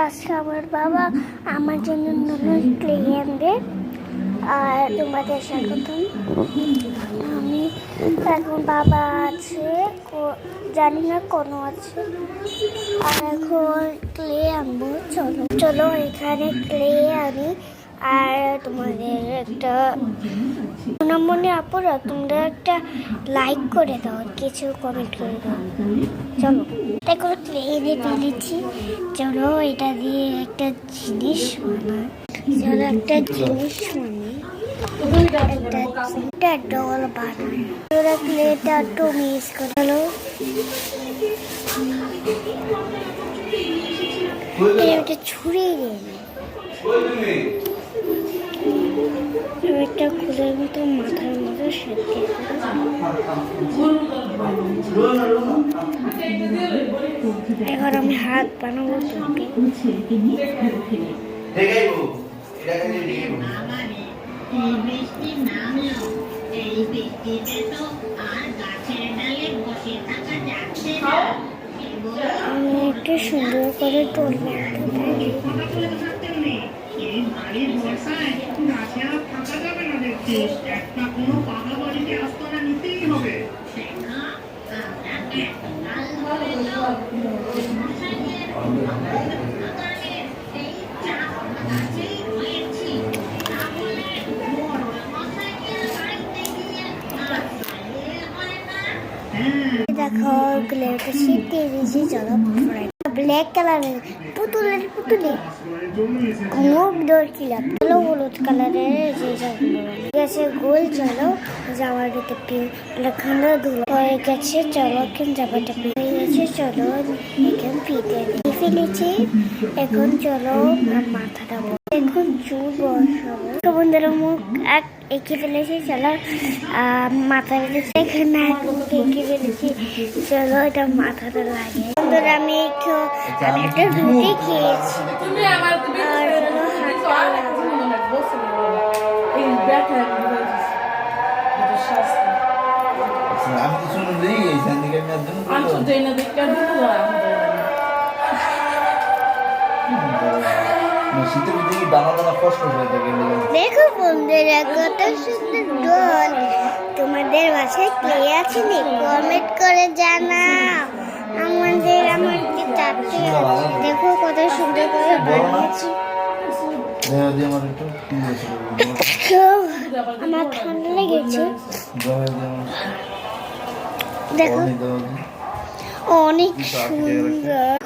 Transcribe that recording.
আজকে আমার বাবা আমার জন্য নতুন ক্লে আনবে আর তোমাদের স্বাগতম। আমি এখন বাবা আছে, জানি না কোনো আছে, আর এখন ক্লে আনবো। চলো চলো এখানে ক্লে আনি। আর তোমাদের একটা মনে আপুরা তোমরা একটা লাইক করে দাও, কিছু কমেন্ট করে দাও। চলো দেখো ক্লে এনে ফেলেছি। চলো এটা দিয়ে একটা জিনিস বানাই। চলো একটা জিনিস বানাই, একটা ডল বানাই। ওরা ক্লেটা একটু মিক্স করে চলো এটা ছুঁড়ে দিয়ে একটা খুদের মতো মাথার মতো সেঁকে এবার আমি হাত বানাবো তোকে। আমি একটু সুন্দর করে টোল বানাতে পারি। দেখো গ্লেটা শীত দিয়ে দিয়েছি। চলো ব্ল্যাক কালারের পুতুলের মুখ দৌড় কিলাম। চলো হলুদ কালারের গেছে গোল। চলো জামাটাতে খান্ডা ধুলো হয়ে গেছে। চলো এখন জামাটা হয়ে গেছে। চলো এখন ফিতে দিয়ে ফেলেছি। এখন চলো মাথাটা এখন চুল বসাবো। বন্ধুরা মুখ এঁকে ফেলেছি। চলো মাথা ফেলেছি, এখানে এঁকে ফেলেছি। চলো এটা মাথাটা লাগে। বন্ধুরা আমি একটা রুটি খেয়েছি আর দেখো বন্ধুরা কত সুন্দর ডল। তোমাদের বাসায় ক্লে আছে নি? কমেন্ট করে জানাও। আমার চারটে দেখো কত সুন্দর করে বানিয়েছি। আমার ঠান্ডা লেগেছে। দেখো অনেক সুন্দর।